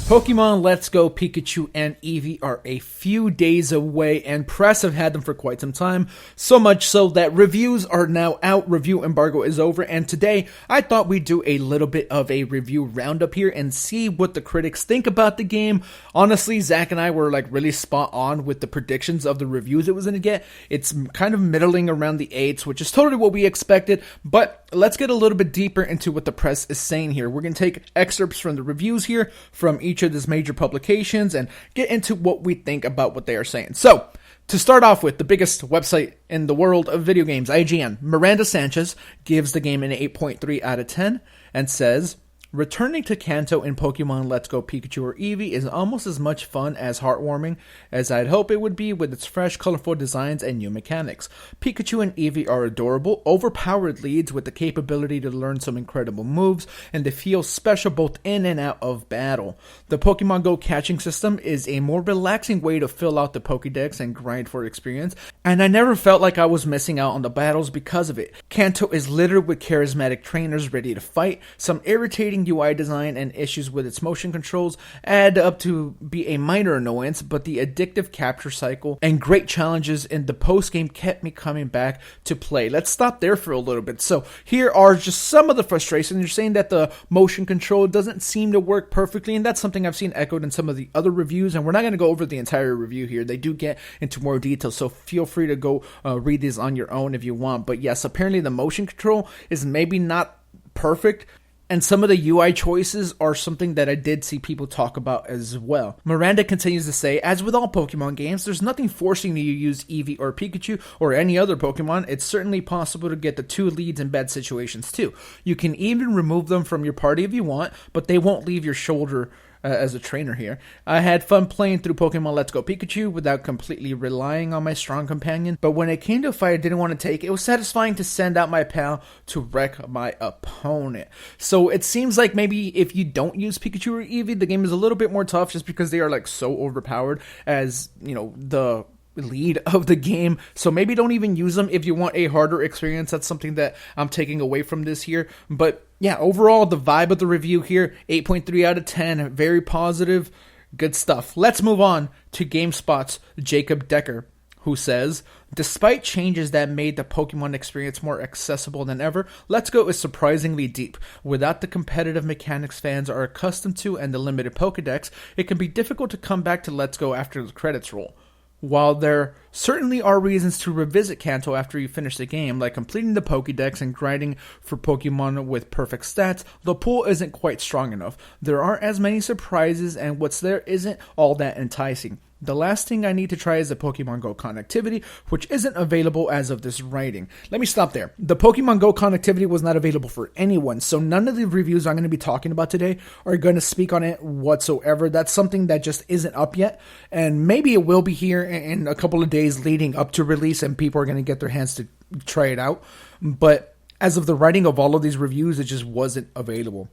Pokemon Let's Go Pikachu and Eevee are a few days away, and press have had them for quite some time, so much so that reviews are now out, review embargo is over, and today I thought we'd do a little bit of a review roundup here and see what the critics think about the game. Honestly, Zach and I were like really spot on with the predictions of the reviews it was going to get. It's kind of middling around the 8s, which is totally what we expected, but let's get a little bit deeper into what the press is saying here. We're going to take excerpts from the reviews here from each of these major publications and get into what we think about what they are saying. So, to start off with, the biggest website in the world of video games, IGN, Miranda Sanchez gives the game an 8.3 out of 10 and says, "Returning to Kanto in Pokemon Let's Go Pikachu or Eevee is almost as much fun as heartwarming as I'd hope it would be with its fresh, colorful designs and new mechanics. Pikachu and Eevee are adorable, overpowered leads with the capability to learn some incredible moves, and they feel special both in and out of battle. The Pokemon Go catching system is a more relaxing way to fill out the Pokédex and grind for experience, and I never felt like I was missing out on the battles because of it. Kanto is littered with charismatic trainers ready to fight. Some irritating UI design and issues with its motion controls add up to be a minor annoyance, but the addictive capture cycle and great challenges in the post-game kept me coming back to play." Let's stop there for a little bit. So here are just some of the frustrations. You're saying that the motion control doesn't seem to work perfectly, and that's something I've seen echoed in some of the other reviews, and we're not going to go over the entire review here. They do get into more detail, so feel free to go read these on your own if you want. But yes, apparently the motion control is maybe not perfect, and some of the UI choices are something that I did see people talk about as well. Miranda continues to say, "As with all Pokemon games, there's nothing forcing you to use Eevee or Pikachu or any other Pokemon. It's certainly possible to get the two leads in bad situations too. You can even remove them from your party if you want, but they won't leave your shoulder as a trainer here. I had fun playing through Pokemon Let's Go Pikachu without completely relying on my strong companion, but when it came to a fight I didn't want to take, it was satisfying to send out my pal to wreck my opponent." So it seems like maybe if you don't use Pikachu or Eevee, the game is a little bit more tough just because they are like so overpowered as, you know, the lead of the game. So maybe don't even use them if you want a harder experience. That's something that I'm taking away from this here. But yeah, overall, the vibe of the review here, 8.3 out of 10, very positive, good stuff. Let's move on to GameSpot's Jacob Decker, who says, "Despite changes that made the Pokemon experience more accessible than ever, Let's Go is surprisingly deep. Without the competitive mechanics fans are accustomed to and the limited Pokédex, it can be difficult to come back to Let's Go after the credits roll. While there certainly are reasons to revisit Kanto after you finish the game, like completing the Pokédex and grinding for Pokemon with perfect stats, the pool isn't quite strong enough. There aren't as many surprises, and what's there isn't all that enticing. The last thing I need to try is the Pokemon Go connectivity, which isn't available as of this writing." Let me stop there. The Pokemon Go connectivity was not available for anyone, so none of the reviews I'm going to be talking about today are going to speak on it whatsoever. That's something that just isn't up yet, and maybe it will be here in a couple of days leading up to release, and people are going to get their hands to try it out. But as of the writing of all of these reviews, it just wasn't available.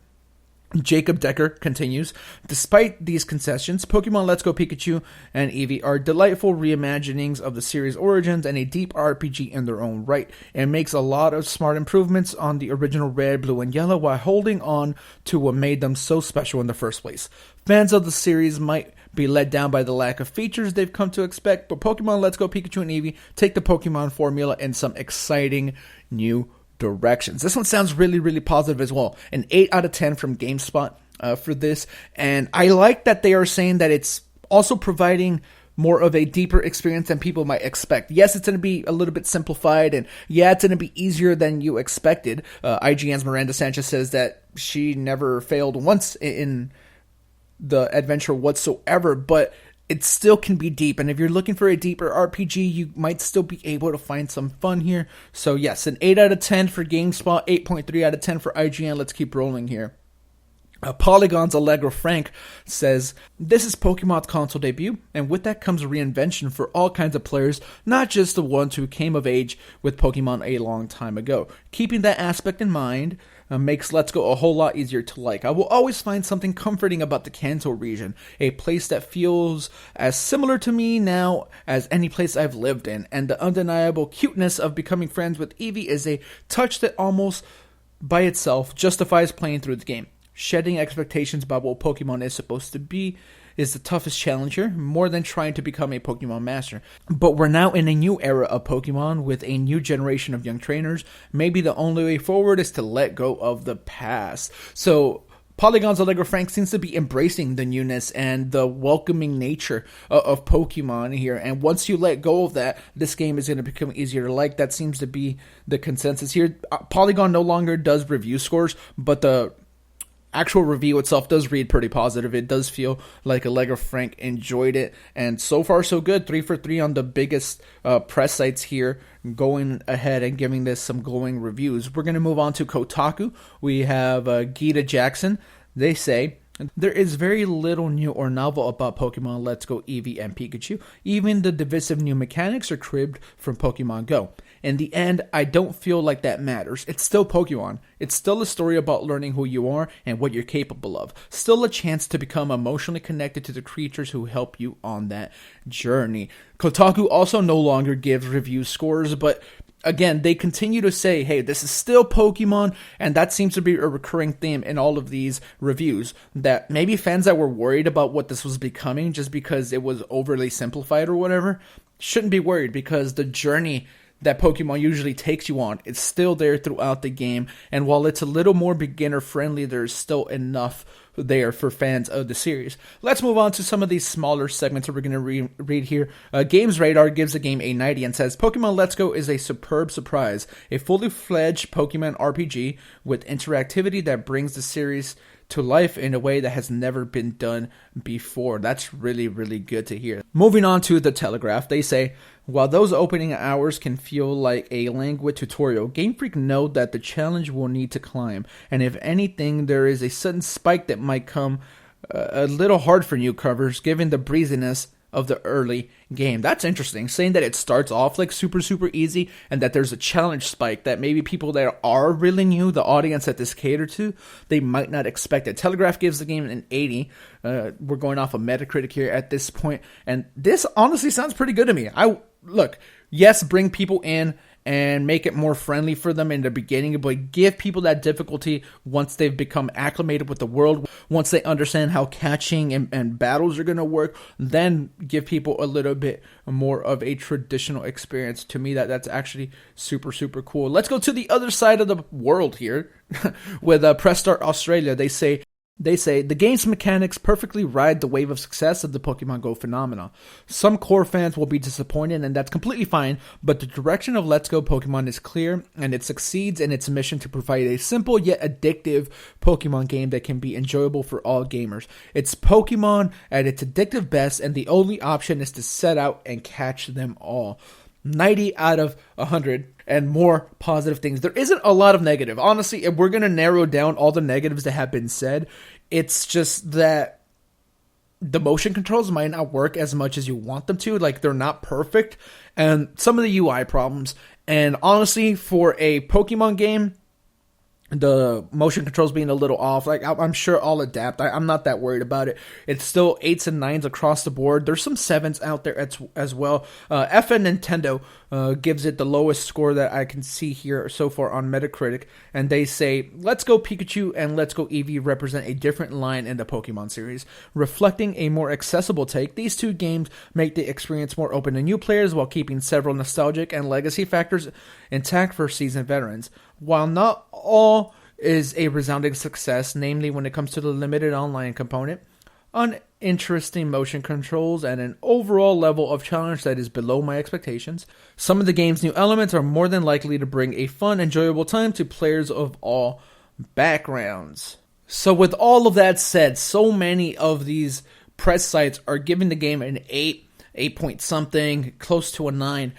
Jacob Decker continues, "Despite these concessions, Pokemon Let's Go Pikachu and Eevee are delightful reimaginings of the series' origins and a deep RPG in their own right. It makes a lot of smart improvements on the original Red, Blue, and Yellow while holding on to what made them so special in the first place. Fans of the series might be let down by the lack of features they've come to expect, but Pokemon Let's Go Pikachu and Eevee take the Pokemon formula in some exciting new directions." This one sounds really, really positive as well. An 8 out of 10 from GameSpot for this. And I like that they are saying that it's also providing more of a deeper experience than people might expect. Yes, it's going to be a little bit simplified, and yeah, it's going to be easier than you expected. IGN's Miranda Sanchez says that she never failed once in the adventure whatsoever, but it still can be deep, and if you're looking for a deeper RPG, you might still be able to find some fun here. So yes, an 8 out of 10 for GameSpot, 8.3 out of 10 for IGN. Let's keep rolling here. Polygon's Allegra Frank says, "This is Pokemon's console debut, and with that comes a reinvention for all kinds of players, not just the ones who came of age with Pokemon a long time ago. Keeping that aspect in mind makes Let's Go a whole lot easier to like. I will always find something comforting about the Kanto region, a place that feels as similar to me now as any place I've lived in, and the undeniable cuteness of becoming friends with Eevee is a touch that almost by itself justifies playing through the game. shedding expectations about what Pokemon is supposed to be is the toughest challenge here, more than trying to become a Pokemon master. But we're now in a new era of Pokemon with a new generation of young trainers. Maybe the only way forward is to let go of the past. So Polygon's Allegra Frank seems to be embracing the newness and the welcoming nature of Pokemon here. And once you let go of that, this game is going to become easier to like. That seems to be the consensus here. Polygon no longer does review scores, but the actual review itself does read pretty positive. It does feel like Allegra Frank enjoyed it, and so far so good. 3 for 3 on the biggest press sites here, going ahead and giving this some glowing reviews. We're going to move on to Kotaku. We have Gita Jackson. They say, there is very little new or novel about Pokemon Let's Go Eevee and Pikachu. Even the divisive new mechanics are cribbed from Pokemon Go. In the end, I don't feel like that matters. It's still Pokemon. It's still a story about learning who you are and what you're capable of. Still a chance to become emotionally connected to the creatures who help you on that journey. Kotaku also no longer gives review scores, but again, they continue to say, hey, this is still Pokemon, and that seems to be a recurring theme in all of these reviews, that maybe fans that were worried about what this was becoming just because it was overly simplified or whatever, shouldn't be worried, because the journey that Pokemon usually takes you on, it's still there throughout the game, and while it's a little more beginner-friendly, there's still enough there for fans of the series. Let's move on to some of these smaller segments that we're going to read here. Games Radar gives the game a 90 and says, Pokemon Let's Go is a superb surprise, a fully fledged Pokemon RPG with interactivity that brings the series to life in a way that has never been done before. That's really, really good to hear. Moving on to The Telegraph, they say, while those opening hours can feel like a languid tutorial, Game Freak know that the challenge will need to climb, and if anything, there is a sudden spike that might come a little hard for newcomers, given the breeziness of the early game. That's interesting, saying that it starts off like super super-easy and that there's a challenge spike that maybe people that are really new, the audience that this cater to, they might not expect it. Telegraph gives the game an 80. We're going off of Metacritic here at this point, and this honestly sounds pretty good to me. Look, yes, bring people in and make it more friendly for them in the beginning, but give people that difficulty once they've become acclimated with the world, once they understand how catching and battles are going to work, then give people a little bit more of a traditional experience. To me, that's actually super, super cool. Let's go to the other side of the world here with Press Start Australia. They say, the game's mechanics perfectly ride the wave of success of the Pokemon Go phenomenon. Some core fans will be disappointed, and that's completely fine, but the direction of Let's Go Pokemon is clear, and it succeeds in its mission to provide a simple yet addictive Pokemon game that can be enjoyable for all gamers. It's Pokemon at its addictive best, and the only option is to set out and catch them all. 90 out of 100 and more positive things. There isn't a lot of negative. Honestly, if we're going to narrow down all the negatives that have been said, it's just that the motion controls might not work as much as you want them to. Like, they're not perfect. And some of the UI problems. And honestly, for a Pokemon game, the motion controls being a little off, like I'm sure I'll adapt. I'm not that worried about it. It's still 8s and 9s across the board. There's some 7s out there as well. FN Nintendo gives it the lowest score that I can see here so far on Metacritic, and they say, Let's Go Pikachu and Let's Go Eevee represent a different line in the Pokemon series. Reflecting a more accessible take, these two games make the experience more open to new players while keeping several nostalgic and legacy factors intact for seasoned veterans. While not all is a resounding success, namely when it comes to the limited online component, uninteresting motion controls, and an overall level of challenge that is below my expectations, some of the game's new elements are more than likely to bring a fun, enjoyable time to players of all backgrounds. So with all of that said, so many of these press sites are giving the game an 8 point something, close to a 9.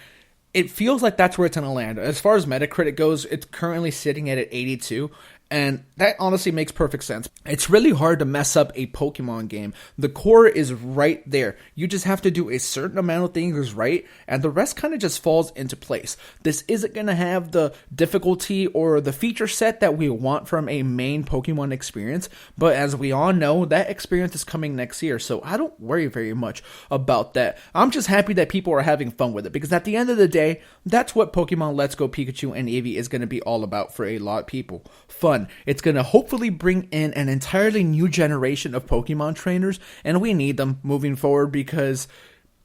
It feels like that's where it's going to land. As far as Metacritic goes, it's currently sitting at an 82, and that honestly makes perfect sense. It's really hard to mess up a Pokemon game. The core is right there. You just have to do a certain amount of things right, and the rest kind of just falls into place. This isn't going to have the difficulty or the feature set that we want from a main Pokemon experience, but as we all know, that experience is coming next year, so I don't worry very much about that. I'm just happy that people are having fun with it, because at the end of the day, that's what Pokemon Let's Go Pikachu and Eevee is going to be all about for a lot of people. Fun. fun. It's going to hopefully bring in an entirely new generation of Pokemon trainers, and we need them moving forward because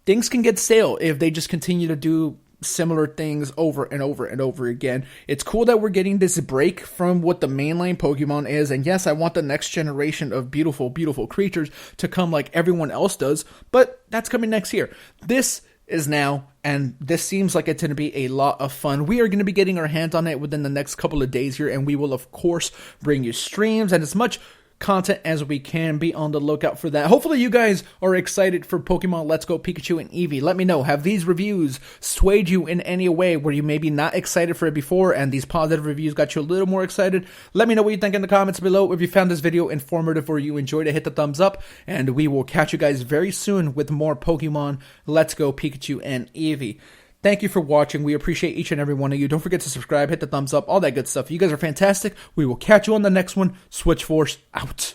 things can get stale if they just continue to do similar things over and over and over again. It's cool that we're getting this break from what the mainline Pokemon is, and yes, I want the next generation of beautiful, beautiful creatures to come like everyone else does, but that's coming next year. This is now, and this seems like it's going to be a lot of fun. We are going to be getting our hands on it within the next couple of days here, and we will, of course, bring you streams and as much content as we can. Be on the lookout for that. Hopefully you guys are excited for Pokemon Let's Go Pikachu and Eevee. Let me know, have these reviews swayed you in any way where you maybe not excited for it before and these positive reviews got you a little more excited? Let me know what you think in the comments below. If you found this video informative or you enjoyed it, hit the thumbs up, and we will catch you guys very soon with more Pokemon Let's Go Pikachu and Eevee. Thank you for watching. We appreciate each and every one of you. Don't forget to subscribe, hit the thumbs up, all that good stuff. You guys are fantastic. We will catch you on the next one. SwitchForce out.